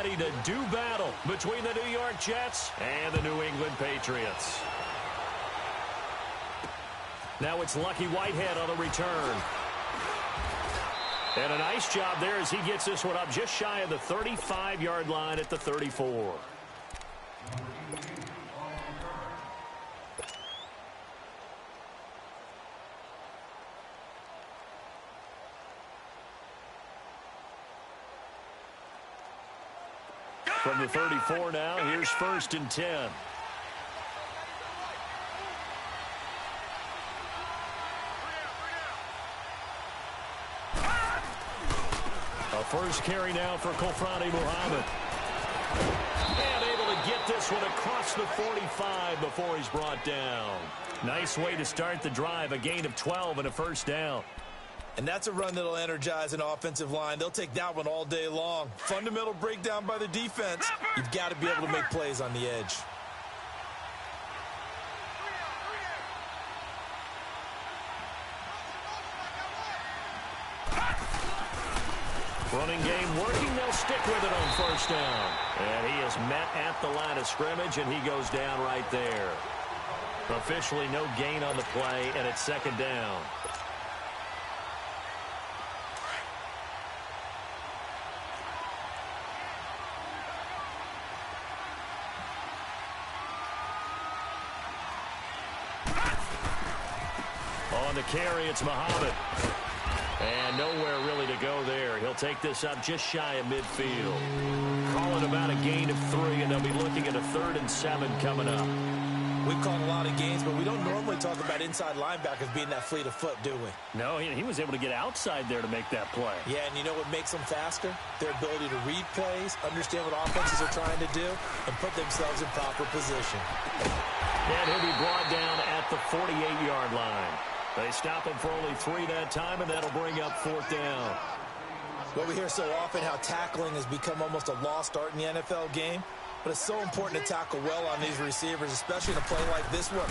ready to do battle between the New York Jets and the New England Patriots. Now it's Lucky Whitehead on the return. And a nice job there as he gets this one up just shy of the 35-yard line at the 34. From the 34 now, here's 1st and 10. A first carry now for Kofrani Muhammad. And able to get this one across the 45 before he's brought down. Nice way to start the drive, a gain of 12 and a first down. And that's a run that'll energize an offensive line. They'll take that one all day long. Fundamental breakdown by the defense. You've got to be able to make plays on the edge. Running game working. They'll stick with it on 1st down. And he is met at the line of scrimmage, and he goes down right there. Officially no gain on the play, and it's 2nd down. On the carry, it's Muhammad. And nowhere really to go there. He'll take this up just shy of midfield. Calling about a gain of 3, and they'll be looking at a 3rd and 7 coming up. We've caught a lot of gains, but we don't normally talk about inside linebackers being that fleet of foot, do we? No, he was able to get outside there to make that play. Yeah, and you know what makes them faster? Their ability to read plays, understand what offenses are trying to do, and put themselves in proper position. And he'll be brought down at the 48-yard line. They stop him for only 3 that time, and that'll bring up 4th down. Well, we hear so often how tackling has become almost a lost art in the NFL game, but it's so important to tackle well on these receivers, especially in a play like this one.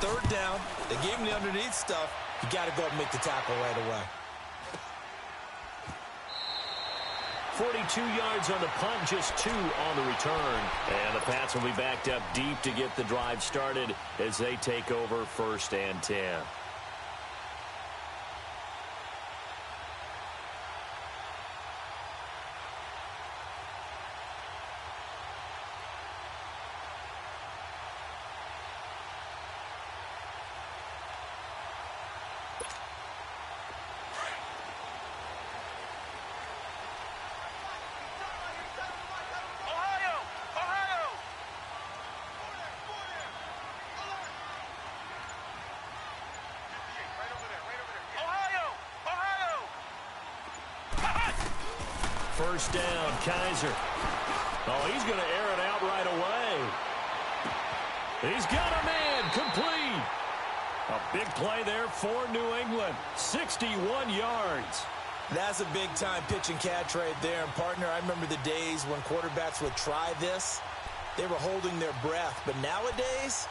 3rd down, they gave him the underneath stuff. You got to go up and make the tackle right away. 42 yards on the punt, just 2 on the return. And the Pats will be backed up deep to get the drive started as they take over 1st and 10. First down, Kaiser. Oh, he's going to air it out right away. He's got a man, complete. A big play there for New England. 61 yards. That's a big-time pitch and catch right there. And, partner, I remember the days when quarterbacks would try this. They were holding their breath. But nowadays,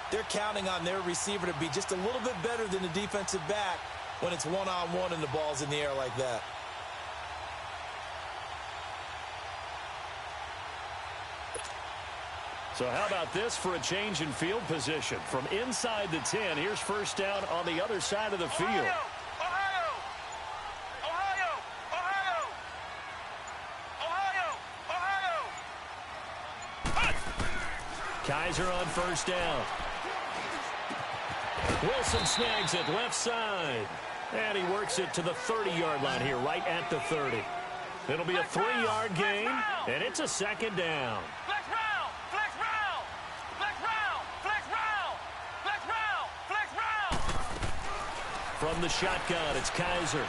they're counting on their receiver to be just a little bit better than the defensive back when it's one-on-one and the ball's in the air like that. So how about this for a change in field position? From inside the 10, here's 1st down on the other side of the field. Ohio! Kaiser on 1st down. Wilson snags it left side. And he works it to the 30-yard line here, right at the 30. It'll be a 3-yard gain, and it's a 2nd down. From the shotgun, it's Kaiser.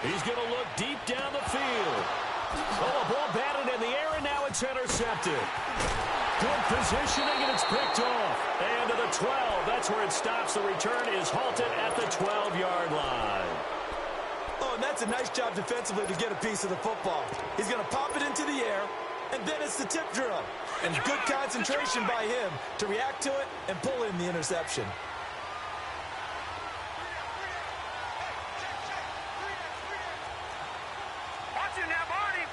He's going to look deep down the field. Oh, a ball batted in the air, and now it's intercepted. Good positioning, and it's picked off. And to the 12. That's where it stops. The return is halted at the 12-yard line. Oh, and that's a nice job defensively to get a piece of the football. He's going to pop it into the air, and then it's the tip drill. And good concentration by him to react to it and pull in the interception. Watch it now, Barney!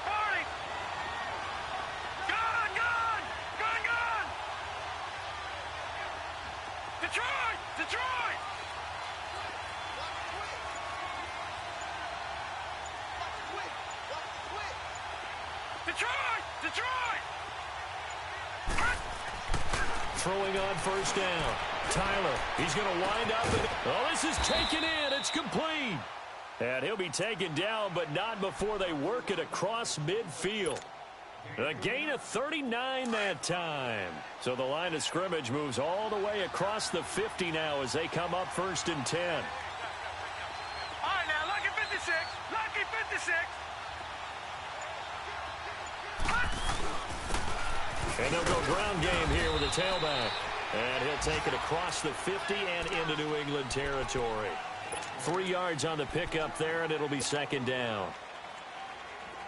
Detroit! Detroit! Detroit! Throwing on first down. Tyler, he's going to wind up. Oh, this is taken in. It's complete. And he'll be taken down, but not before they work it across midfield. A gain of 39 that time. So the line of scrimmage moves all the way across the 50 now as they come up first and 10. All right, now, lucky 56. Lucky 56. And they'll go ground game here with a tailback. And he'll take it across the 50 and into New England territory. 3 yards on the pickup there, and it'll be second down.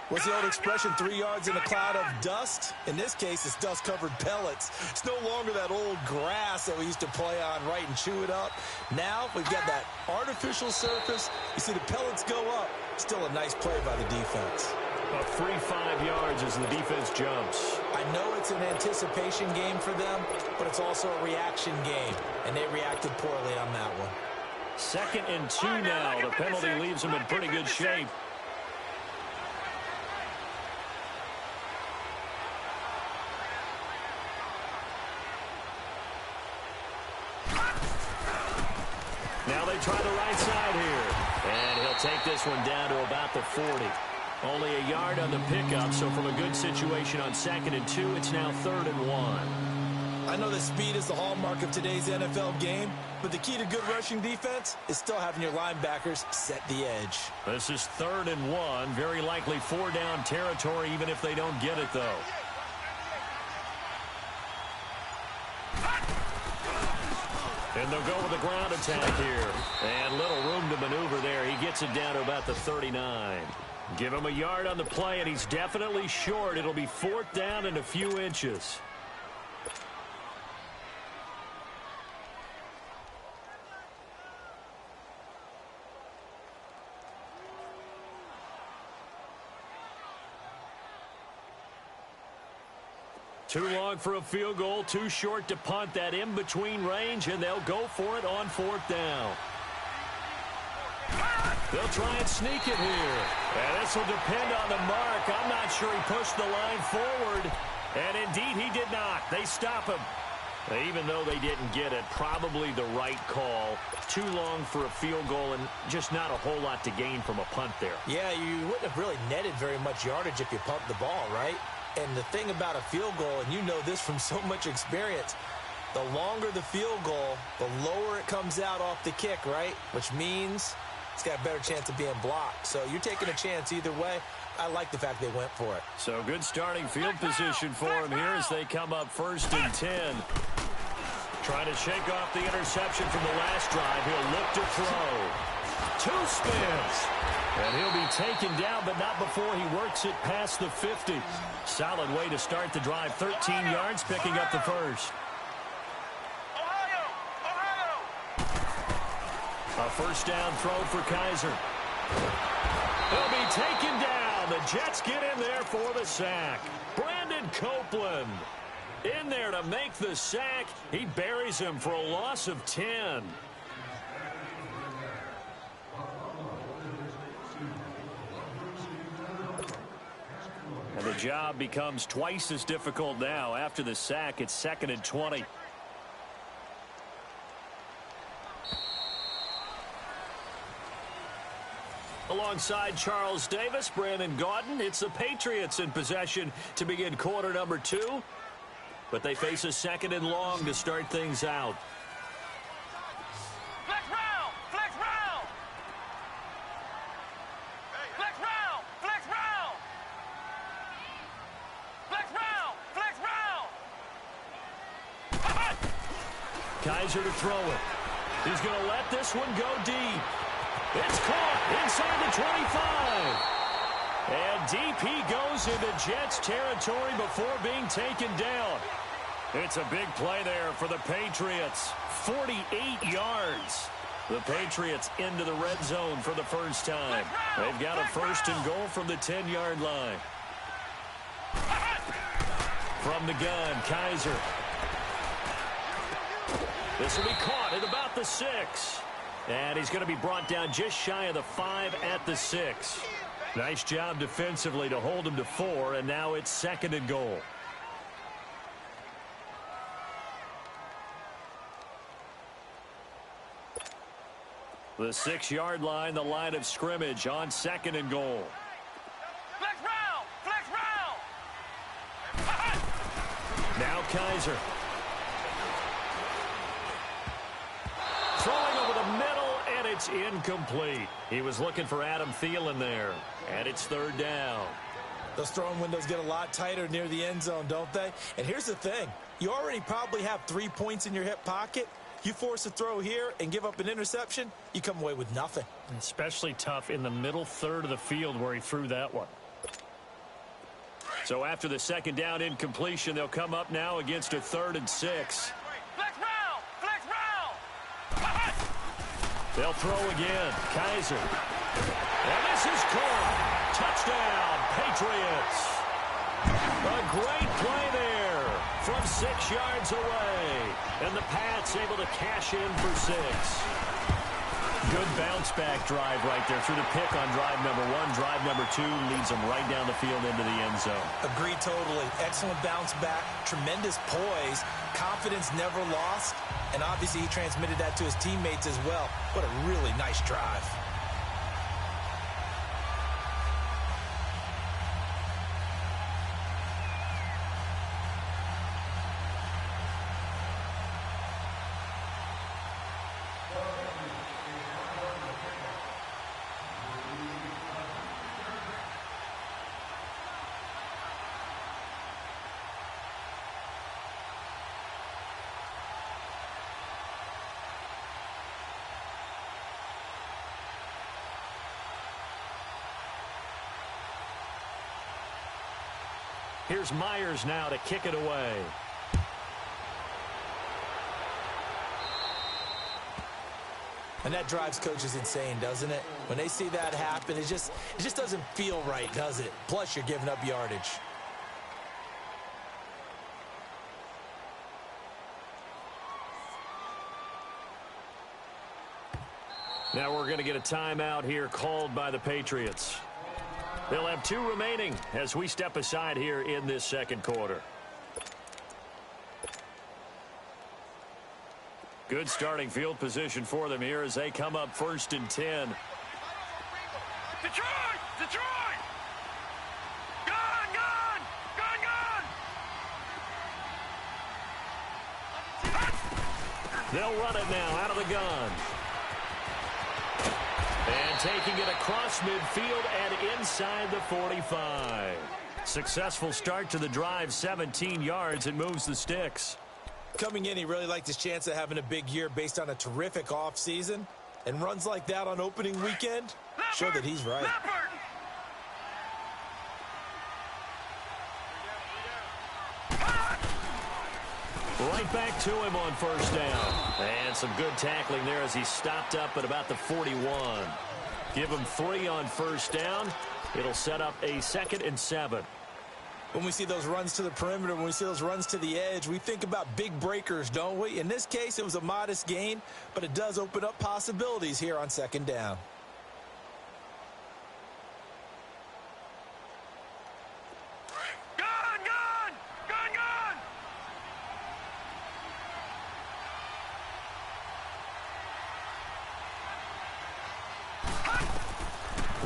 What's the old expression, 3 yards in a cloud of dust? In this case, it's dust-covered pellets. It's no longer that old grass that we used to play on, right, and chew it up. Now we've got that artificial surface. You see the pellets go up. Still a nice play by the defense. A free 5 yards as the defense jumps. I know it's an anticipation game for them, but it's also a reaction game, and they reacted poorly on that one. Second and 2 now. The penalty leaves them in pretty good shape. Now they try the right side here. And he'll take this one down to about the 40. Only a yard on the pickup, so from a good situation on second and 2, it's now 3rd and 1. I know that speed is the hallmark of today's NFL game, but the key to good rushing defense is still having your linebackers set the edge. This is 3rd and 1. Very likely 4-down territory, even if they don't get it, though. And they'll go with a ground attack here. And little room to maneuver there. He gets it down to about the 39. Give him a yard on the play, and he's definitely short. It'll be 4th down and a few inches. Too long for a field goal, too short to punt. That in-between range, and they'll go for it on 4th down. They'll try and sneak it here. And this will depend on the mark. I'm not sure he pushed the line forward. And indeed, he did not. They stop him. Even though they didn't get it, probably the right call. Too long for a field goal and just not a whole lot to gain from a punt there. Yeah, you wouldn't have really netted very much yardage if you pumped the ball, right? And the thing about a field goal, and you know this from so much experience, the longer the field goal, the lower it comes out off the kick, right? Which means it's got a better chance of being blocked. So you're taking a chance either way. I like the fact they went for it. So good starting field position for him here as they come up 1st and 10. Trying to shake off the interception from the last drive. He'll look to throw. 2 spins. And he'll be taken down, but not before he works it past the 50. Solid way to start the drive. 13 yards, picking up the first. A first down throw for Kaiser. He'll be taken down. The Jets get in there for the sack. Brandon Copeland in there to make the sack. He buries him for a loss of 10. And the job becomes twice as difficult now. After the sack, it's 2nd and 20. Alongside Charles Davis, Brandon Gaudin, it's the Patriots in possession to begin quarter number 2. But they face a 2nd and long to start things out. Flex round! Flex round! Flex round! Flex round! Flex round! Flex round! Kaiser to throw it. He's going to let this one go deep. It's caught inside the 25. And deep he goes into Jets territory before being taken down. It's a big play there for the Patriots. 48 yards. The Patriots into the red zone for the first time. They've got a 1st and goal from the 10-yard line. From the gun, Kaiser. This will be caught at about the 6. And he's going to be brought down just shy of the 5 at the 6. Nice job defensively to hold him to 4, and now it's 2nd and goal. The 6-yard line, the line of scrimmage on 2nd and goal. Flex round! Flex round! Now Kaiser. Throwing over the middle, and it's incomplete. He was looking for Adam Thielen there, and it's 3rd down. Those throwing windows get a lot tighter near the end zone, don't they? And here's the thing. You already probably have 3 points in your hip pocket. You force a throw here and give up an interception, you come away with nothing. Especially tough in the middle third of the field where he threw that one. So after the 2nd down incompletion, they'll come up now against a 3rd and 6. Flex round! Flex round! They'll throw again. Kaiser. And this is caught. Touchdown, Patriots. A great play there from 6 yards away. And the Pats able to cash in for 6. Good bounce-back drive right there through the pick on drive number 1. Drive number 2 leads them right down the field into the end zone. Agreed totally. Excellent bounce back. Tremendous poise. Confidence never lost. And obviously he transmitted that to his teammates as well. What a really nice drive. Here's Myers now to kick it away. And that drives coaches insane, doesn't it? When they see that happen, it just doesn't feel right, does it? Plus, you're giving up yardage. Now we're going to get a timeout here called by the Patriots. They'll have 2 remaining as we step aside here in this 2nd quarter. Good starting field position for them here as they come up 1st and 10. Detroit! Detroit! Gun! Gun! Gun! Gun! They'll run it now out of the gun. And taking it across midfield and inside the 45. Successful start to the drive, 17 yards, and moves the sticks. Coming in, he really liked his chance of having a big year based on a terrific offseason. And runs like that on opening weekend show that he's right. Right back to him on 1st down. And some good tackling there as he stopped up at about the 41. Give him 3 on 1st down. It'll set up a 2nd and 7. When we see those runs to the perimeter, when we see those runs to the edge, we think about big breakers, don't we? In this case, it was a modest gain, but it does open up possibilities here on 2nd down. Gun! Gun! Gun! Gun!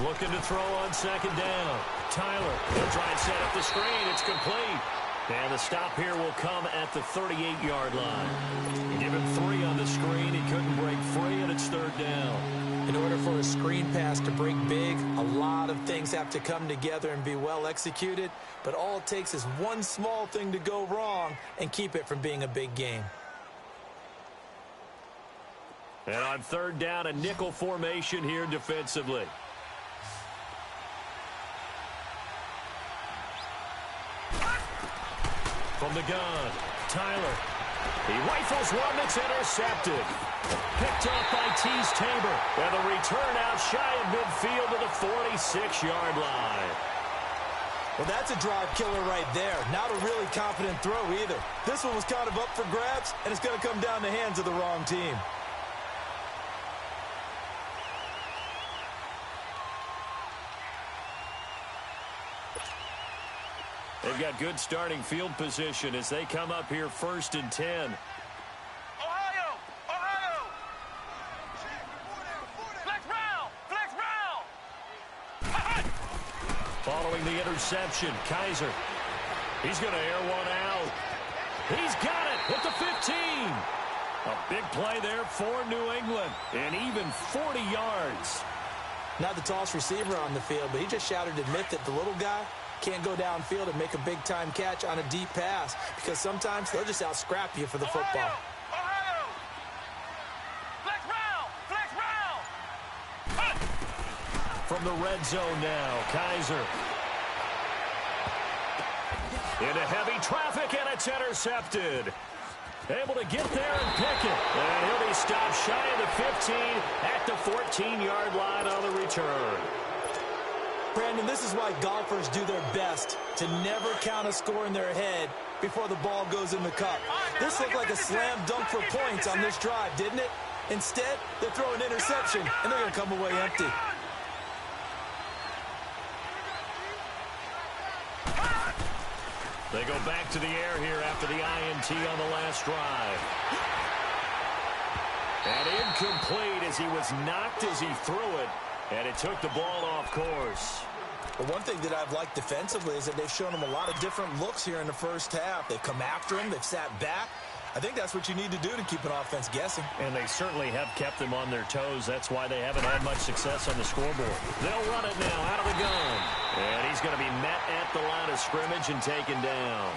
Looking to throw on 2nd down. Tyler, he'll try and set up the screen. It's complete. And the stop here will come at the 38-yard line. Give him 3 on the screen. He couldn't break free, and it's 3rd down. In order for a screen pass to break big, a lot of things have to come together and be well executed. But all it takes is one small thing to go wrong and keep it from being a big game. And on 3rd down, a nickel formation here defensively. From the gun, Tyler. He rifles one that's intercepted. Picked up by Tease Tabor. And the return out shy of midfield to the 46-yard line. Well, that's a drive killer right there. Not a really confident throw either. This one was kind of up for grabs, and it's going to come down the hands of the wrong team. They've got good starting field position as they come up here 1st and 10. Ohio! Ohio! Flex round! Flex round! Following the interception, Kaiser. He's going to air one out. He's got it at the 15. A big play there for New England, and even 40 yards. Not the tallest receiver on the field, but he just shouted to admit that the little guy can't go downfield and make a big-time catch on a deep pass because sometimes they'll just out-scrap you for the football. Ohio! Flex round! Flex round! From the red zone now, Kaiser. Into heavy traffic, and it's intercepted. Able to get there and pick it. And he'll be stopped shy of the 15 at the 14-yard line on the return. Brandon, this is why golfers do their best to never count a score in their head before the ball goes in the cup. This looked like a slam dunk for points on this drive, didn't it? Instead, they throw an interception, and they're going to come away empty. They go back to the air here after the INT on the last drive. And incomplete as he was knocked as he threw it. And it took the ball off course. But one thing that I've liked defensively is that they've shown him a lot of different looks here in the first half. They've come after him. They've sat back. I think that's what you need to do to keep an offense guessing. And they certainly have kept them on their toes. That's why they haven't had much success on the scoreboard. They'll run it now out of the gun. And he's going to be met at the line of scrimmage and taken down.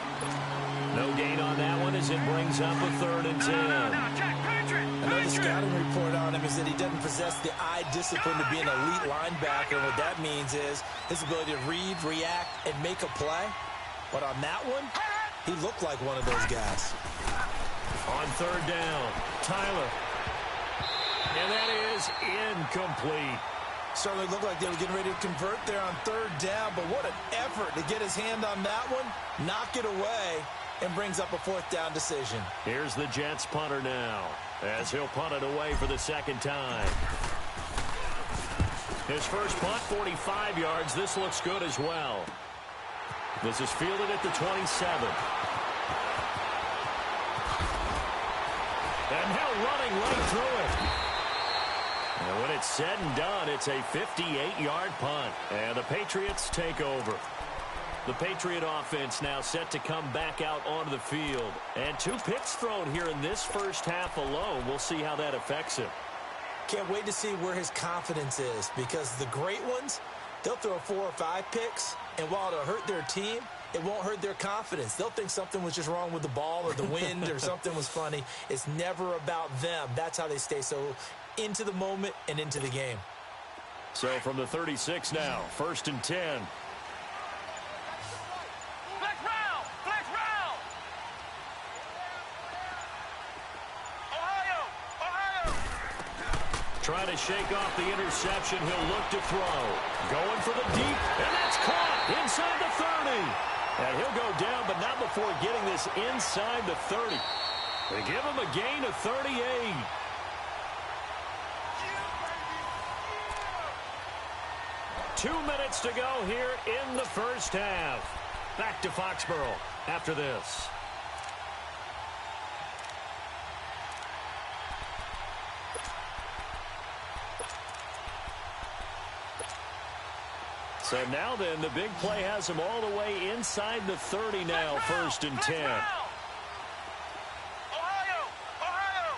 No gain on that one as it brings up a 3rd and 10. Another scouting report on him is that he doesn't possess the eye discipline to be an elite linebacker. And what that means is his ability to read, react, and make a play. But on that one, he looked like one of those guys. On 3rd down, Tyler. And that is incomplete. Certainly looked like they were getting ready to convert there on 3rd down, but what an effort to get his hand on that one, knock it away, and brings up a 4th down decision. Here's the Jets punter now, as he'll punt it away for the 2nd time. His first punt, 45 yards. This looks good as well. This is fielded at the 27. And now running right through it. And when it's said and done, it's a 58-yard punt. And the Patriots take over. The Patriot offense now set to come back out onto the field. And 2 picks thrown here in this first half alone. We'll see how that affects him. Can't wait to see where his confidence is, because the great ones, they'll throw 4 or 5 picks, and while it'll hurt their team, it won't hurt their confidence. They'll think something was just wrong with the ball or the wind or something was funny. It's never about them. That's how they stay so into the moment and into the game. So from the 36 now, 1st and 10. Flex round! Flex round! Ohio! Ohio! Trying to shake off the interception. He'll look to throw. Going for the deep, and that's caught inside the 30. And he'll go down, but not before getting this inside the 30. They give him a gain of 38. Two minutes to go here in the first half. Back to Foxborough after this. So now then, the big play has him all the way inside the 30 now, 1st and 10. Ohio! Ohio!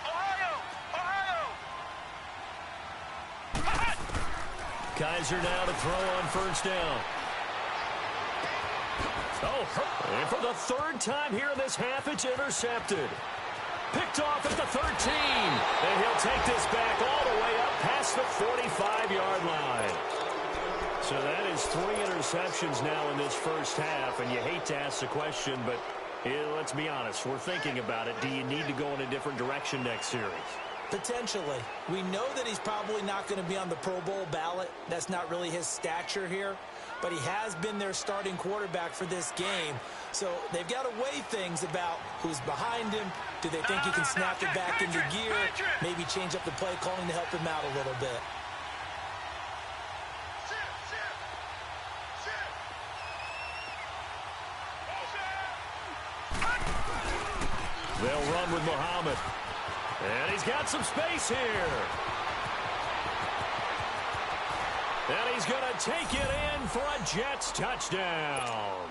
Ohio! Kaiser now to throw on 1st down. Oh, and for the 3rd time here in this half, it's intercepted. Picked off at the 13. And he'll take this back all the way up past the 45-yard line. So that is 3 interceptions now in this first half, and you hate to ask the question, but let's be honest, we're thinking about it. Do you need to go in a different direction next series? Potentially. We know that he's probably not going to be on the Pro Bowl ballot. That's not really his stature here. but he has been their starting quarterback for this game. So they've got to weigh things about who's behind him. Do they think he can snap it back into gear? Maybe change up the play calling to help him out a little bit. They'll run with Muhammad. And he's got some space here. And he's going to take it in for a Jets touchdown.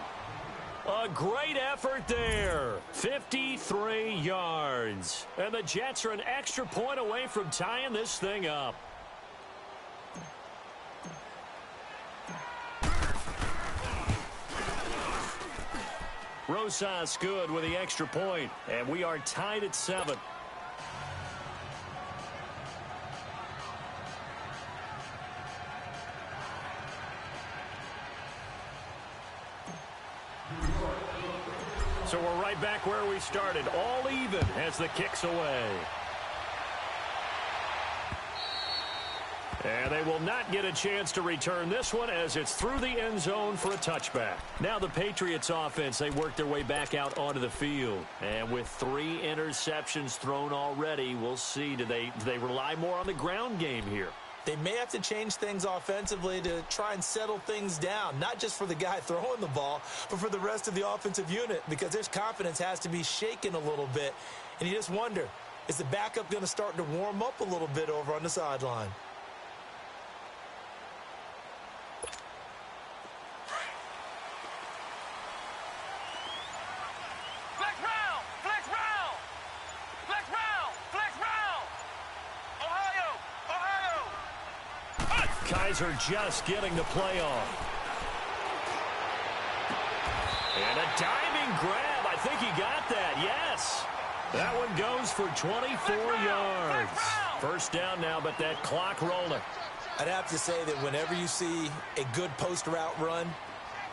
A great effort there. 53 yards. And the Jets are an extra point away from tying this thing up. Rosas good with the extra point, and we are tied at 7. So we're right back where we started, all even as the kick's away. And they will not get a chance to return this one as it's through the end zone for a touchback. Now the Patriots offense, they work their way back out onto the field. And with 3 interceptions thrown already, we'll see. Do they rely more on the ground game here? They may have to change things offensively to try and settle things down, not just for the guy throwing the ball, but for the rest of the offensive unit, because their confidence has to be shaken a little bit. And you just wonder, is the backup going to start to warm up a little bit over on the sideline? Kaiser just getting the play off. And a diving grab. I think he got that. Yes. That one goes for 24 yards. First down now, but that clock rolling. I'd have to say that whenever you see a good post route run,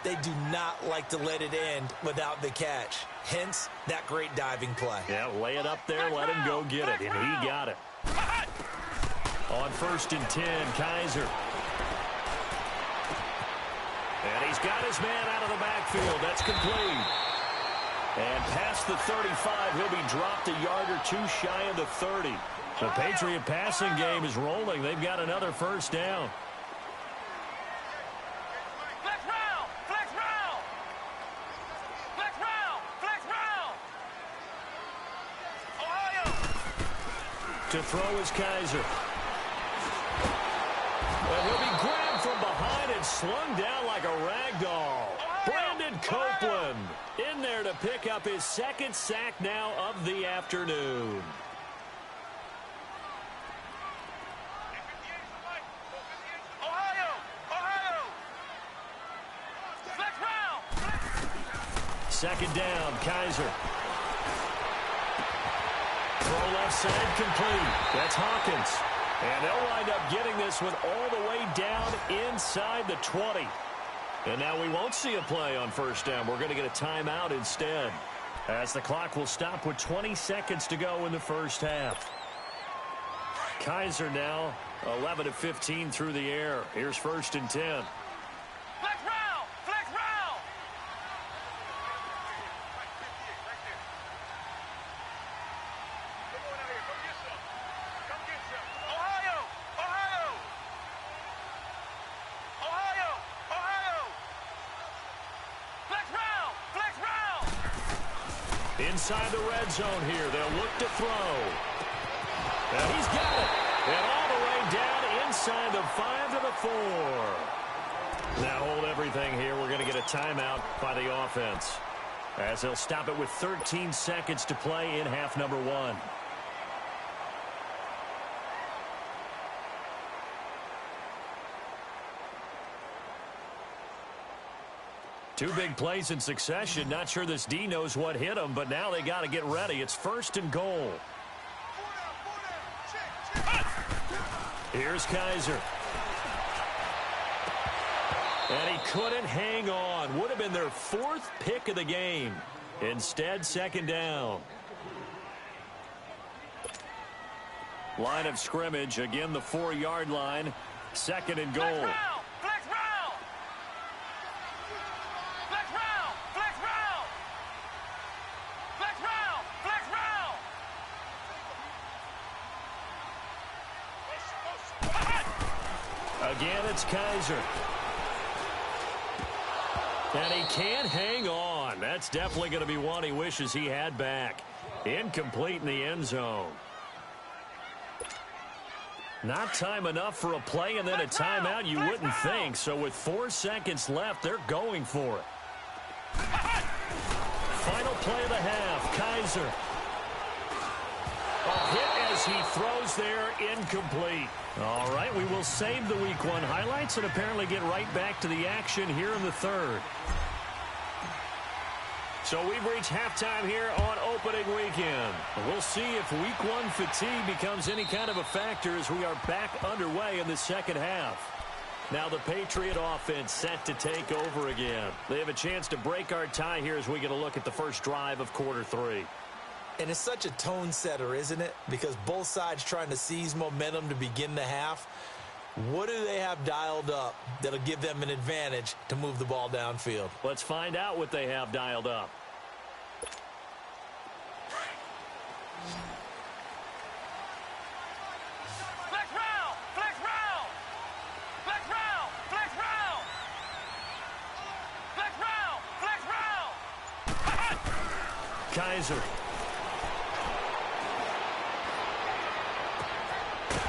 they do not like to let it end without the catch. Hence, that great diving play. Yeah, lay it up there, let him go get it, and he got it. On 1st and 10, Kaiser. And he's got his man out of the backfield. That's complete. And past the 35, he'll be dropped a yard or 2 shy of the 30. The Patriot passing game is rolling. They've got another first down. Flex round! Flex round! Flex round! Flex round! Ohio! To throw is Kaiser. And he'll be grabbed from behind and slung down like a rag doll. Brandon Copeland in there to pick up his 2nd sack now of the afternoon. Ohio! Ohio! Flex round! 2nd down, Kaiser. Throw left side complete. That's Hawkins. And they'll wind up getting this one all the way down inside the 20. And now we won't see a play on first down. We're going to get a timeout instead, as the clock will stop with 20 seconds to go in the first half. Kaiser now 11 of 15 through the air. Here's 1st and 10. Flex round! Flex round! Ohio! Ohio! Ohio! Ohio! Flex round! Flex round! Inside the red zone here. They'll look to throw. And he's got it. And all the way down inside the 5 to the 4. Now hold everything here. We're going to get a timeout by the offense, as they'll stop it with 13 seconds to play in half number 1. Two big plays in succession. Not sure this D knows what hit him, but now they got to get ready. It's 1st and goal. Here's Kaiser. And he couldn't hang on. Would have been their 4th pick of the game. Instead, 2nd down. Line of scrimmage. Again, the 4-yard line. 2nd and goal. Flex round! Again, it's Kaiser. And he can't hang on. That's definitely going to be one he wishes he had back. Incomplete in the end zone. Not time enough for a play and then a timeout, you wouldn't think. So with 4 seconds left, they're going for it. Final play of the half, Kaiser. A hit as he throws there, incomplete. All right, we will save the Week 1 highlights and apparently get right back to the action here in the third. So we've reached halftime here on opening weekend. We'll see if Week 1 fatigue becomes any kind of a factor as we are back underway in the second half. Now the Patriot offense set to take over again. They have a chance to break our tie here as we get a look at the first drive of quarter 3. And it's such a tone setter, isn't it? Because both sides trying to seize momentum to begin the half. What do they have dialed up that'll give them an advantage to move the ball downfield? Let's find out what they have dialed up. Flex round! Flex round! Flex round! Flex round! Flex round! Flex round! Kaiser.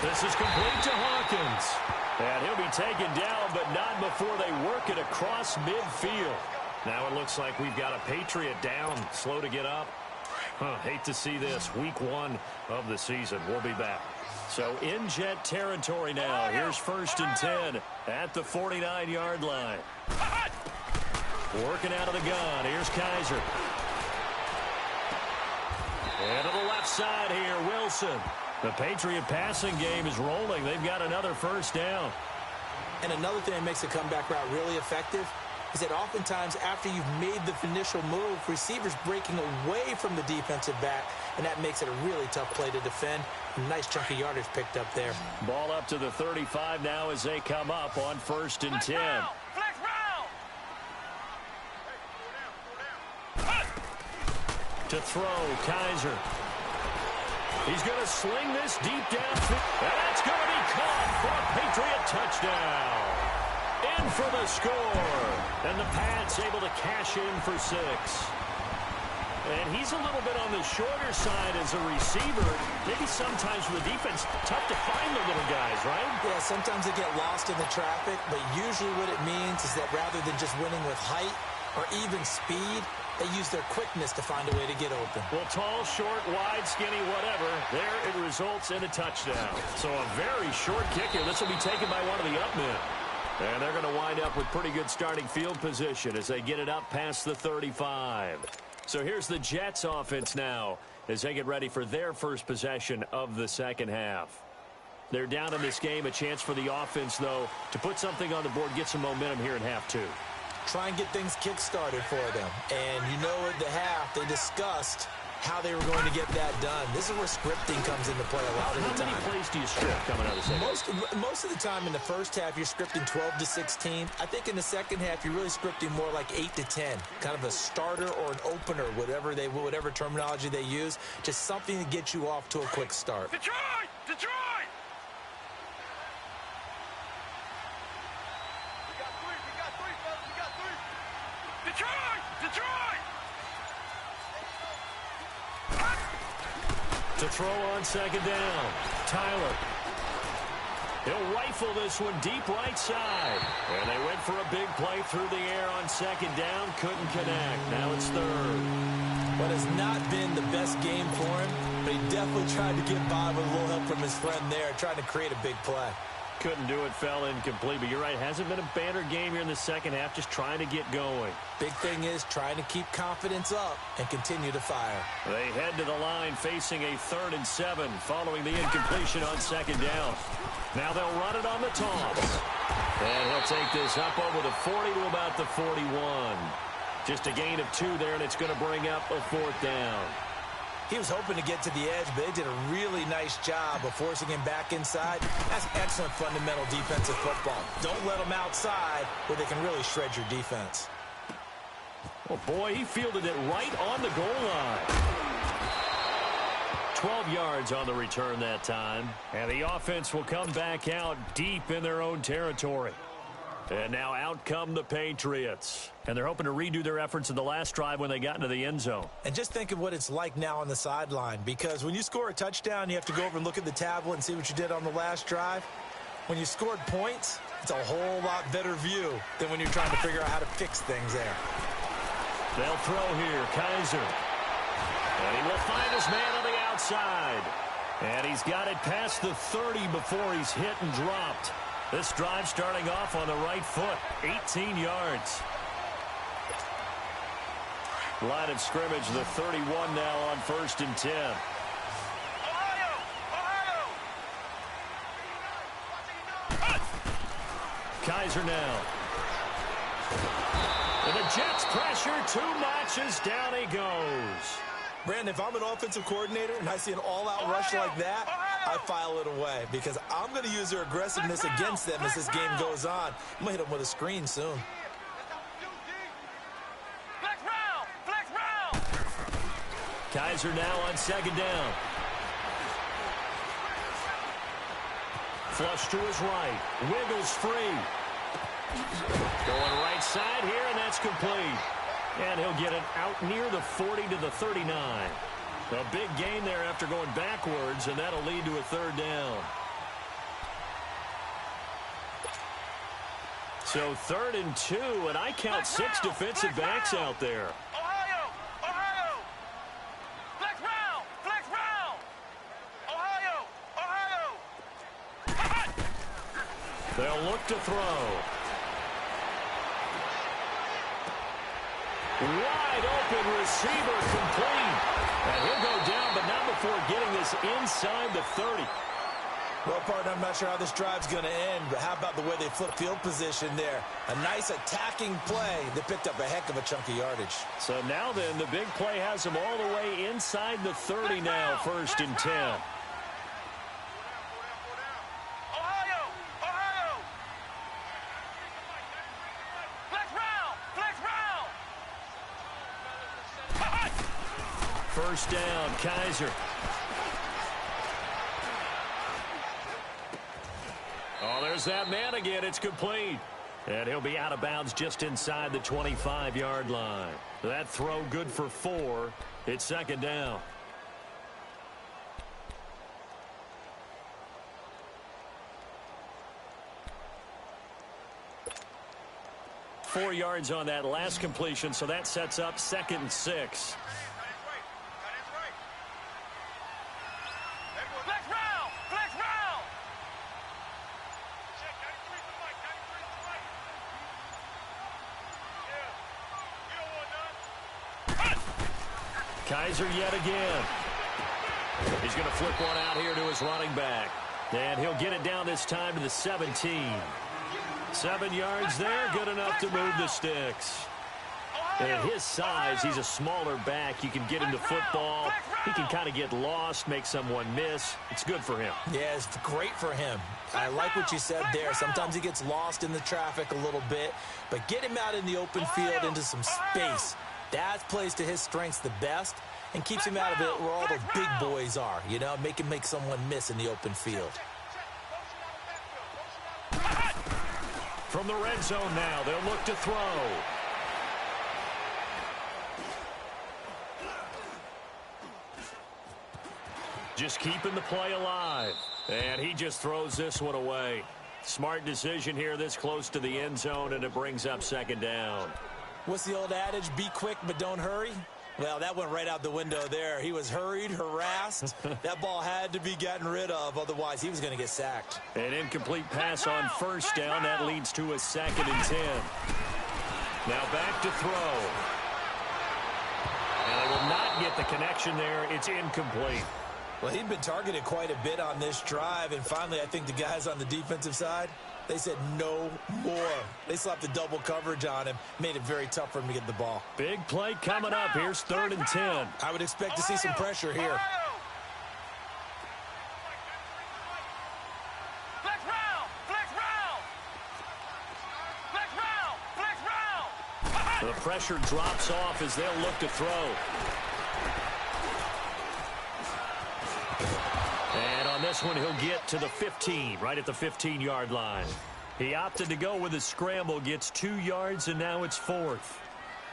This is complete to Hawkins. And he'll be taken down, but not before they work it across midfield. Now it looks like we've got a Patriot down, slow to get up. Hate to see this. Week 1 of the season. We'll be back. So in Jet territory now. Here's 1st and 10 at the 49-yard line. Working out of the gun. Here's Kaiser. And to the left side here, Wilson. The Patriot passing game is rolling. They've got another first down. And another thing that makes the comeback route really effective is that oftentimes after you've made the initial move, receivers breaking away from the defensive back, and that makes it a really tough play to defend. A nice chunk of yardage picked up there. Ball up to the 35 now as they come up on 1st and 10. Flex round! To throw, Kaiser. He's going to sling this deep downfield. And that's going to be caught for a Patriot touchdown. In for the score. And the Pats able to cash in for 6. And he's a little bit on the shorter side as a receiver. Maybe sometimes for the defense, tough to find the little guys, right? Yeah, sometimes they get lost in the traffic, but usually what it means is that rather than just winning with height or even speed, they use their quickness to find a way to get open. Well, tall, short, wide, skinny, whatever, there it results in a touchdown. So a very short kick here. This will be taken by one of the up men. And they're going to wind up with pretty good starting field position as they get it up past the 35. So here's the Jets offense now as they get ready for their first possession of the second half. They're down in this game. A chance for the offense, though, to put something on the board, get some momentum here in half 2. Try and get things kick-started for them. And you know at the half, they discussed how they were going to get that done. This is where scripting comes into play a lot of the time. How many plays do you script coming out of the second? Most of the time in the first half, you're scripting 12 to 16. I think in the second half, you're really scripting more like 8 to 10. Kind of a starter or an opener, whatever terminology they use. Just something to get you off to a quick start. Detroit! Detroit! Detroit! Detroit! To throw on second down, Tyler. He'll rifle this one deep right side. And they went for a big play through the air on second down. Couldn't connect. Now it's third. What has not been the best game for him, but he definitely tried to get by with a little help from his friend there, trying to create a big play. Couldn't do it, fell incomplete. But you're right, hasn't been a banner game here in the second half, just trying to get going. Big thing is trying to keep confidence up and continue to fire. They head to the line facing a 3rd and 7 following the incompletion on second down. Now they'll run it on the toss. And he'll take this up over the 40 to about the 41. Just a gain of 2 there, and it's going to bring up a 4th down. He was hoping to get to the edge, but they did a really nice job of forcing him back inside. That's excellent fundamental defensive football. Don't let them outside where they can really shred your defense. Oh, boy, he fielded it right on the goal line. 12 yards on the return that time. And the offense will come back out deep in their own territory. And now out come the Patriots. And they're hoping to redo their efforts in the last drive when they got into the end zone. And just think of what it's like now on the sideline, because when you score a touchdown, you have to go over and look at the tablet and see what you did on the last drive. When you scored points, it's a whole lot better view than when you're trying to figure out how to fix things there. They'll throw here. Kaiser. And he will find his man on the outside. And he's got it past the 30 before he's hit and dropped. This drive starting off on the right foot. 18 yards. Line of scrimmage, the 31 now on 1st and 10. Kaiser now. And the Jets pressure too much as down he goes. Brandon, if I'm an offensive coordinator and I see an all-out rush like that, I file it away because I'm going to use their aggressiveness against them as this game goes on. I'm going to hit them with a screen soon. Kaiser now on 2nd down. Flush to his right. Wiggles free. Going right side here, and that's complete. And he'll get it out near the 40 to the 39. A big gain there after going backwards, and that'll lead to a 3rd down. So 3rd and 2, and I count 6 defensive backs out there. They'll look to throw. Wide open receiver complete. And he'll go down, but not before getting this inside the 30. Well, partner, I'm not sure how this drive's going to end, but how about the way they flip field position there? A nice attacking play that picked up a heck of a chunk of yardage. So now then, the big play has them all the way inside the 30 now, 1st and 10. First down, Kaiser. Oh, there's that man again. It's complete. And he'll be out of bounds just inside the 25-yard line. That throw good for 4. It's 2nd down. Four yards on that last completion, so that sets up 2nd and 6. Kaiser yet again. He's going to flip one out here to his running back. And he'll get it down this time to the 17. 7 yards there, good enough to move the sticks. And at his size, he's a smaller back. You can get him to football. He can kind of get lost, make someone miss. It's good for him. Yeah, it's great for him. I like what you said there. Sometimes he gets lost in the traffic a little bit, but get him out in the open field into some space. That plays to his strengths the best and keeps him out of it where all the big boys are, you know, make him make someone miss in the open field. From the red zone now, they'll look to throw. Just keeping the play alive. And he just throws this one away. Smart decision here this close to the end zone, and it brings up 2nd down. What's the old adage? Be quick, but don't hurry. Well, that went right out the window there. He was hurried, harassed. That ball had to be gotten rid of. Otherwise, he was going to get sacked. An incomplete pass on 1st down. That leads to a 2nd and 10. Now back to throw. And they will not get the connection there. It's incomplete. Well, he'd been targeted quite a bit on this drive. And finally, I think the guys on the defensive side, they said no more. They slapped the double coverage on him, made it very tough for him to get the ball. Big play coming up. Here's 3rd and 10. I would expect to see some pressure here. The pressure drops off as they'll look to throw. this one, he'll get to the 15, right at the 15-yard line. He opted to go with a scramble, gets 2 yards, and now it's 4th.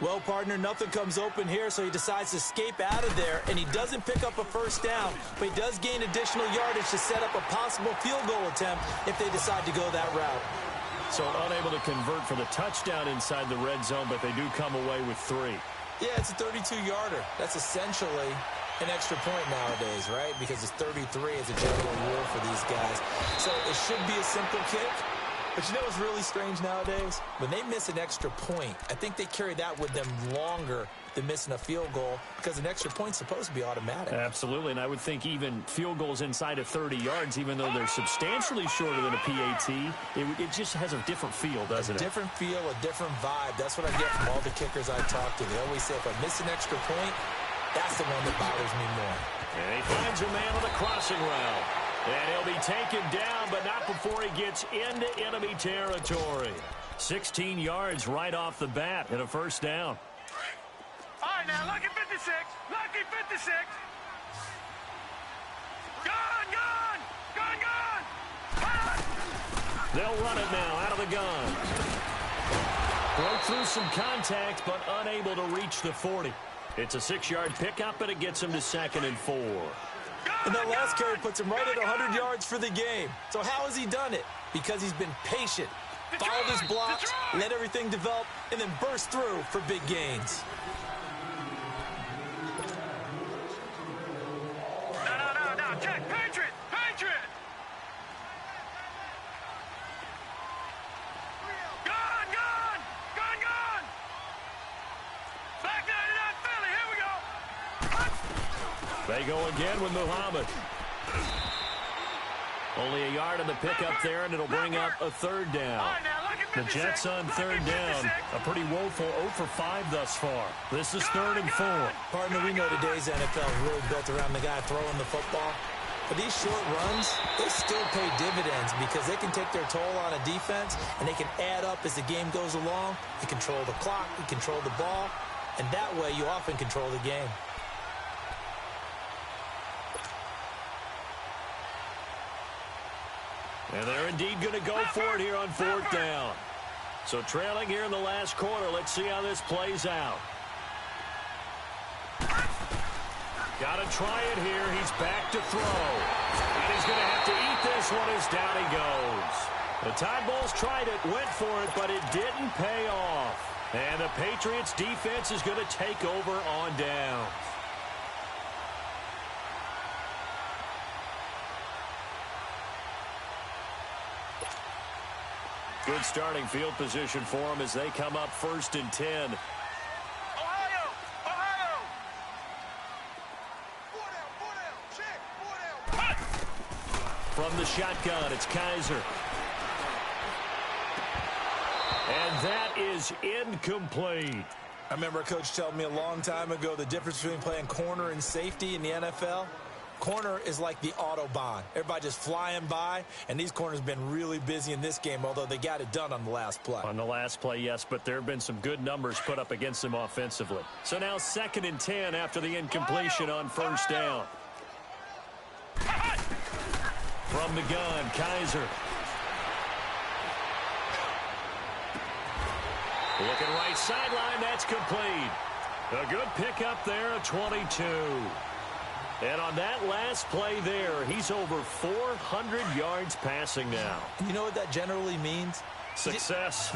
Well, partner, nothing comes open here, so he decides to escape out of there, and he doesn't pick up a first down, but he does gain additional yardage to set up a possible field goal attempt if they decide to go that route. So unable to convert for the touchdown inside the red zone, but they do come away with 3. Yeah, it's a 32-yarder. That's essentially an extra point nowadays, right? Because it's 33 as a general rule for these guys. So it should be a simple kick. But you know what's really strange nowadays? When they miss an extra point, I think they carry that with them longer than missing a field goal because an extra point's supposed to be automatic. Absolutely, and I would think even field goals inside of 30 yards, even though they're substantially shorter than a PAT, it just has a different feel, doesn't it? A different feel, a different vibe. That's what I get from all the kickers I talk to. They always say, if I miss an extra point, that's the one that bothers me more. And he finds a man on the crossing route. And he'll be taken down, but not before he gets into enemy territory. 16 yards right off the bat and a first down. All right, now, lucky 56. Lucky 56. Gone, gone. Gone, gone. Gone. They'll run it now out of the gun. Broke through some contact, but unable to reach the 40. It's a 6-yard pickup, and it gets him to 2nd and 4. And that last carry puts him right at 100 yards for the game. So how has he done it? Because he's been patient, followed his blocks, let everything develop, and then burst through for big gains. No. Check. Patriot. Patriot. Gone, gone. Gone, gone. Back 99 Philly. Here we go. They go again with Muhammad. Only a yard on the pickup there, and it'll bring up a 3rd down. The Jets on 3rd down. A pretty woeful 0 for 5 thus far. This is 3rd and 4. Partner, we know today's NFL is really built around the guy throwing the football. But these short runs, they still pay dividends because they can take their toll on a defense, and they can add up as the game goes along. You control the clock, you control the ball, and that way you often control the game. And they're indeed going to go for it here on 4th down. So trailing here in the last quarter. Let's see how this plays out. Got to try it here. He's back to throw. And he's going to have to eat this one as down he goes. The Tide Bulls tried it, went for it, but it didn't pay off. And the Patriots defense is going to take over on downs. Good starting field position for them as they come up 1st and 10. Ohio. Ohio. 4 down. Check. 4 down. From the shotgun, it's Kaiser. And that is incomplete. I remember a coach telling me a long time ago the difference between playing corner and safety in the NFL. Corner is like the Autobahn. Everybody just flying by, and these corners have been really busy in this game, although they got it done on the last play. On the last play, yes, but there have been some good numbers put up against them offensively. So now 2nd and 10 after the incompletion on 1st down. From the gun, Kaiser. Looking right sideline, that's complete. A good pickup there, a 22. And on that last play there, he's over 400 yards passing now. You know what that generally means? Success.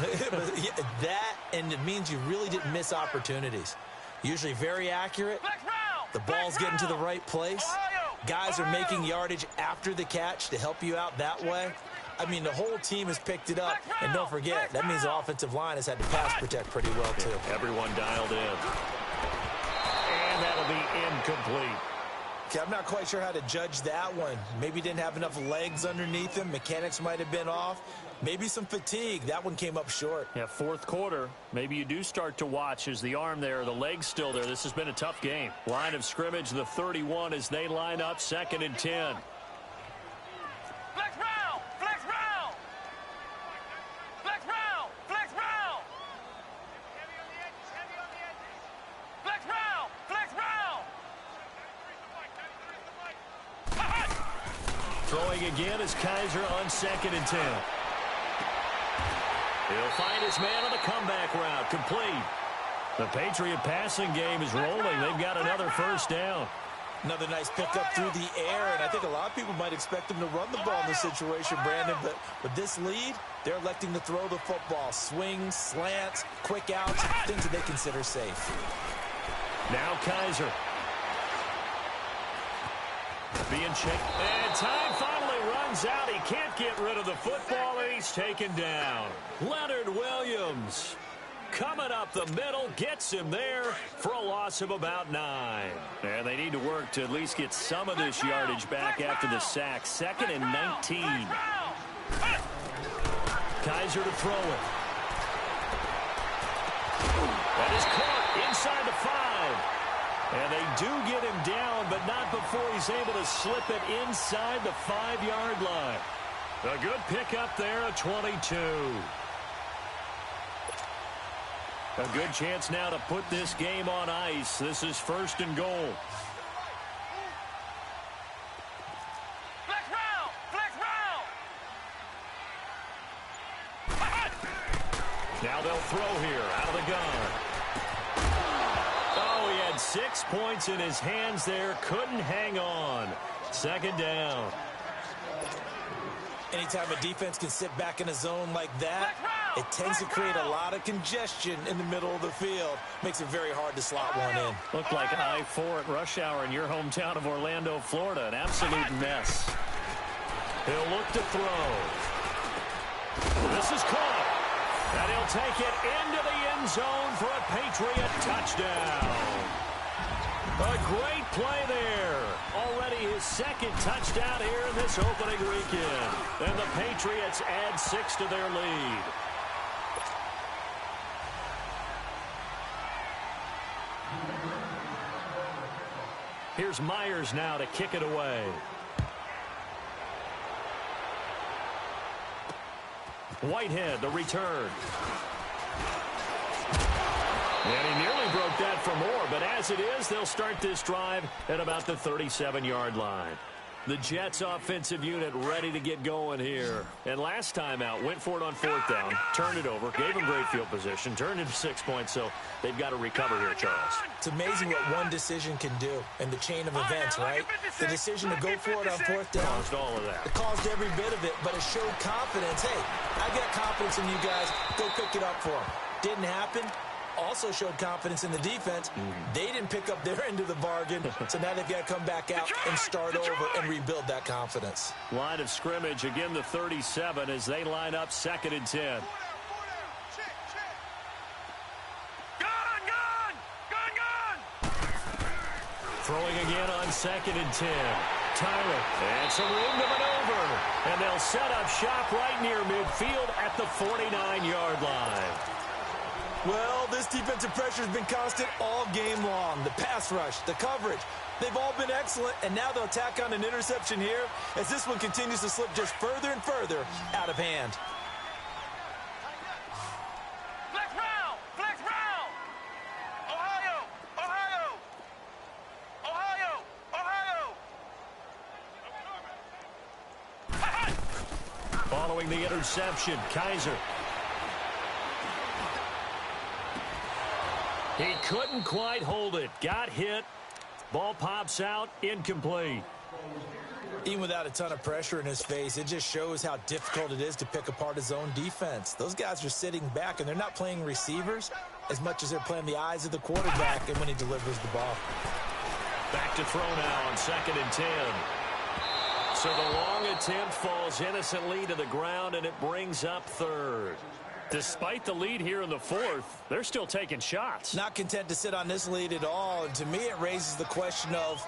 That, and it means you really didn't miss opportunities. Usually very accurate. The ball's getting to the right place. Guys are making yardage after the catch to help you out that way. I mean, the whole team has picked it up. And don't forget, that means the offensive line has had to pass protect pretty well, too. Everyone dialed in. And that'll be incomplete. Okay, I'm not quite sure how to judge that one. Maybe didn't have enough legs underneath him. Mechanics might have been off. Maybe some fatigue. That one came up short. Yeah, 4th quarter. Maybe you do start to watch as the arm there, the leg's still there. This has been a tough game. Line of scrimmage, the 31 as they line up 2nd and 10. Flex round. Flex round. Flex round. Flex round. Heavy on the edges. Heavy on the edges. Flex round. Flex round. Throwing again is Kaiser on 2nd and 10. He'll find his man on the comeback route. Complete. The Patriot passing game is rolling. They've got another first down. Another nice pickup through the air, and I think a lot of people might expect him to run the ball in this situation, Brandon, but with this lead, they're electing to throw the football. Swings, slants, quick outs, things that they consider safe. Now Kaiser. Being checked, and time finally runs out. He can't get rid of the football, and he's taken down. Leonard Williams coming up the middle, gets him there for a loss of about 9. And they need to work to at least get some of this yardage back after the sack. 2nd and 19. Kaiser to throw it. That is caught inside the 5. And they do get him down, but not before he's able to slip it inside the 5-yard line. A good pickup there at 22. A good chance now to put this game on ice. This is 1st and goal. Flex round! Flex round! Now they'll throw here out of the gun. Oh, he had 6 points in his hands there. Couldn't hang on. 2nd down. Anytime a defense can sit back in a zone like that, it tends to create a lot of congestion in the middle of the field. Makes it very hard to slot one in. Looked like I-4 at rush hour in your hometown of Orlando, Florida. An absolute mess. He'll look to throw. This is caught. And he'll take it into the end zone for a Patriot touchdown. A great play there. Already his 2nd touchdown here in this opening weekend. And the Patriots add 6 to their lead. Here's Myers now to kick it away. Whitehead, the return. And he nearly broke that for more, but as it is, they'll start this drive at about the 37-yard line. The Jets offensive unit ready to get going here. And last time out, went for it on 4th down, turned it over, gave them great field position, turned into 6 points, so they've got to recover here, Charles. It's amazing what one decision can do in the chain of events, right? The decision to go for it on 4th down. Caused all of that. It caused every bit of it, but it showed confidence. Hey, I got confidence in you guys. Go pick it up for them. Didn't happen. Also showed confidence in the defense. They didn't pick up their end of the bargain, so now they've got to come back out and start over and rebuild that confidence. Line of scrimmage, again the 37 as they line up 2nd and 10. Throwing again on 2nd and 10. Tyler, and some room to maneuver. And they'll set up shop right near midfield at the 49-yard line. Well, this defensive pressure has been constant all game long. The pass rush, the coverage, they've all been excellent, and now they'll tack on an interception here as this one continues to slip just further and further out of hand. Flex round! Flex round! Ohio! Ohio! Ohio! Ohio! Following the interception, Kaiser. He couldn't quite hold it. Got hit. Ball pops out. Incomplete. Even without a ton of pressure in his face, it just shows how difficult it is to pick apart his own defense. Those guys are sitting back, and they're not playing receivers as much as they're playing the eyes of the quarterback and when he delivers the ball. Back to throw now on 2nd and 10. So the long attempt falls innocently to the ground, and it brings up 3rd. Despite the lead here in the 4th, they're still taking shots. Not content to sit on this lead at all, and to me it raises the question of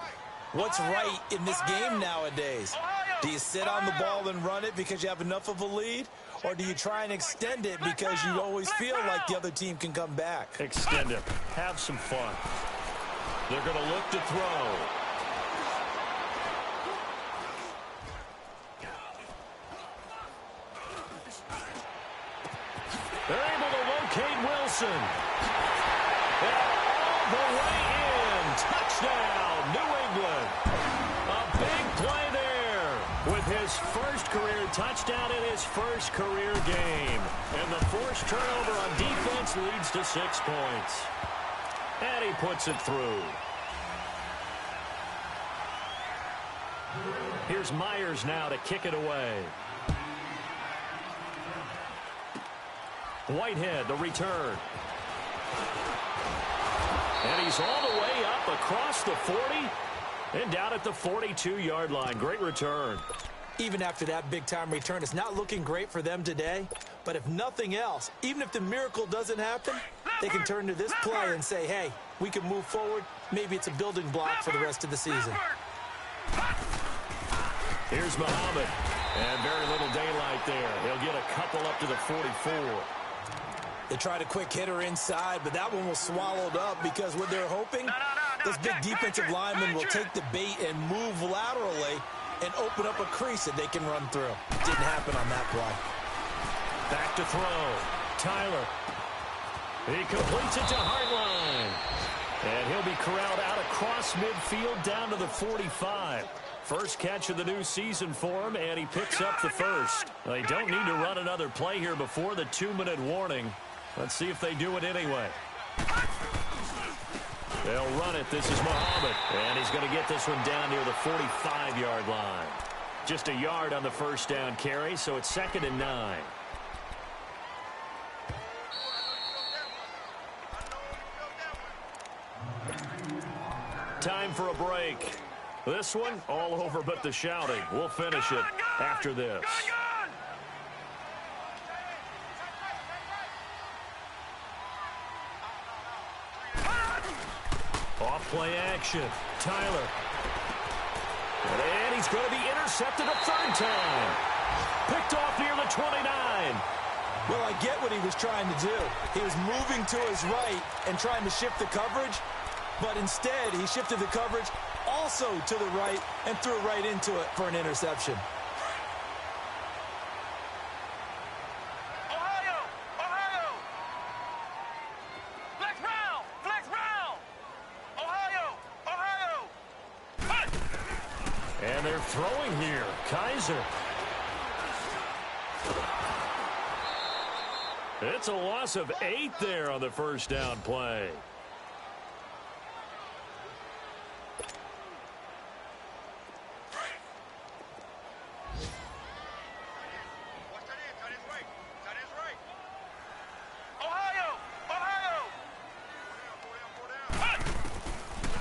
what's right in this game nowadays. Do you sit on the ball and run it because you have enough of a lead, or do you try and extend it because you always feel like the other team can come back? Extend it. Have some fun. They're going to look to throw. They're able to locate Wilson. And all the way in. Touchdown, New England. A big play there. with his first career touchdown in his first career game. And the forced turnover on defense leads to 6 points. And he puts it through. Here's Myers now to kick it away. Whitehead, the return. And he's all the way up across the 40 and down at the 42-yard line. Great return. Even after that big-time return, it's not looking great for them today. But if nothing else, even if the miracle doesn't happen, they can turn to this play and say, hey, we can move forward. Maybe it's a building block for the rest of the season. Here's Muhammad. And very little daylight there. He'll get a couple up to the 44. They tried a quick hitter inside, but that one was swallowed up because what they're hoping, those big defensive linemen will take the bait and move laterally and open up a crease that they can run through. Didn't happen on that play. Back to throw. Tyler. He completes it to Hartline. And he'll be corralled out across midfield down to the 45. First catch of the new season for him, and he picks up the first. They don't need to run another play here before the 2-minute warning. Let's see if they do it anyway. They'll run it. This is Muhammad. And he's going to get this one down near the 45-yard line. Just a yard on the first down carry, so it's 2nd and 9. Time for a break. This one, all over but the shouting. We'll finish it after this. Off-play action. Tyler. And he's going to be intercepted a third time. Picked off near the 29. Well, I get what he was trying to do. He was moving to his right and trying to shift the coverage, but instead he shifted the coverage also to the right and threw right into it for an interception. Ohio! Flex round! Ohio! And they're throwing here. Kaiser. It's a loss of 8 there on the first down play.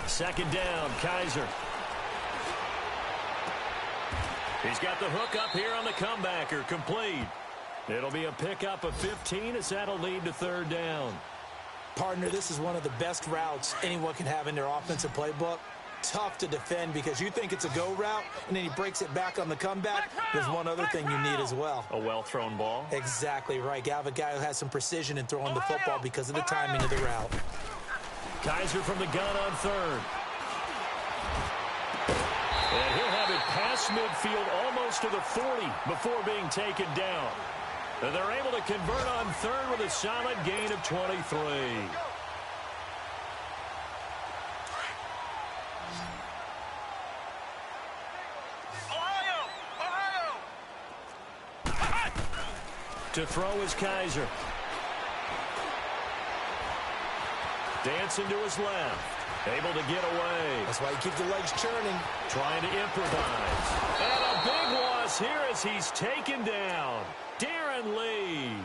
Second down, Kaiser. He's got the hook up here on the comebacker, complete. It'll be a pickup of 15 as that'll lead to third down. Partner, this is one of the best routes anyone can have in their offensive playbook. Tough to defend because you think it's a go route, and then he breaks it back on the comeback. There's one other thing you need as well. A well-thrown ball? Exactly right. You have a guy who has some precision in throwing the football because of the timing of the route. Kaiser from the gun on third. And he'll have it past midfield almost to the 40 before being taken down. And they're able to convert on third with a solid gain of 23. Ohio! To throw is Kaiser. Dancing to his left. Able to get away. That's why you keep the legs churning. Trying to improvise. And a big loss here as he's taken down. Darren Lee.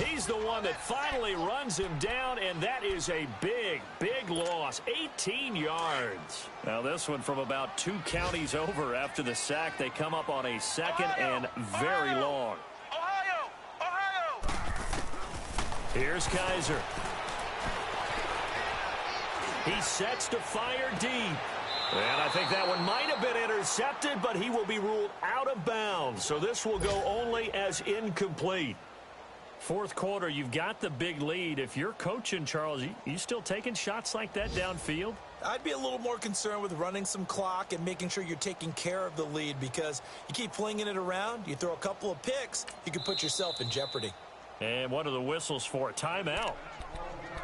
He's the one that finally runs him down, and that is a big, big loss. 18 yards. Now this one from about 2 counties over after the sack. They come up on a second and very long. Ohio! Here's Kaiser. He sets to fire deep. And I think that one might have been intercepted, but he will be ruled out of bounds. So this will go only as incomplete. Fourth quarter, you've got the big lead. If you're coaching, Charles, you still taking shots like that downfield? I'd be a little more concerned with running some clock and making sure you're taking care of the lead because you keep flinging it around, you throw a couple of picks, you can put yourself in jeopardy. And what are the whistles for? Timeout.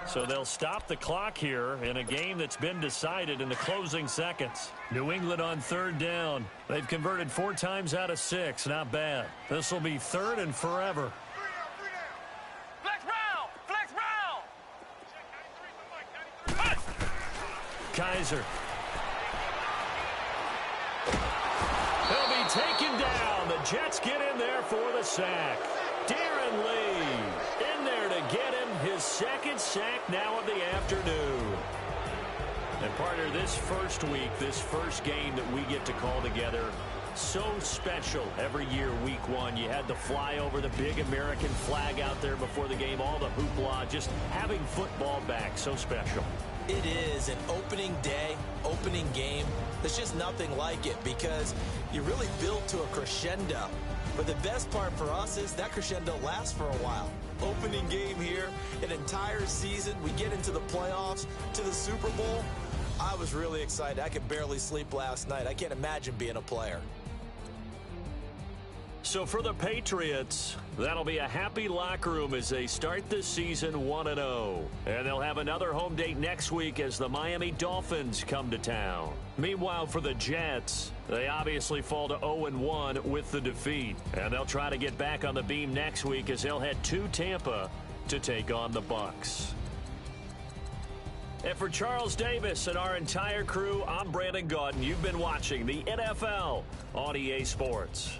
So they'll stop the clock here in a game that's been decided in the closing seconds. New England on third down. They've converted 4 times out of 6. Not bad. This will be third and forever. Flex round! Flex round! Kaiser. He'll be taken down. The Jets get in there for the sack. Darren Lee in there to get him his second sack now of the afternoon. And partner, this first week, this first game that we get to call together, so special every year, week 1. You had the fly over the big American flag out there before the game, all the hoopla, just having football back, so special. It is an opening day, opening game. There's just nothing like it because you really build to a crescendo. But the best part for us is that crescendo lasts for a while. Opening game here, an entire season. We get into the playoffs, to the Super Bowl. I was really excited. I could barely sleep last night. I can't imagine being a player. So for the Patriots, that'll be a happy locker room as they start this season 1-0. And they'll have another home date next week as the Miami Dolphins come to town. Meanwhile, for the Jets, they obviously fall to 0-1 with the defeat. And they'll try to get back on the beam next week as they'll head to Tampa to take on the Bucs. And for Charles Davis and our entire crew, I'm Brandon Gaudin. You've been watching the NFL on EA Sports.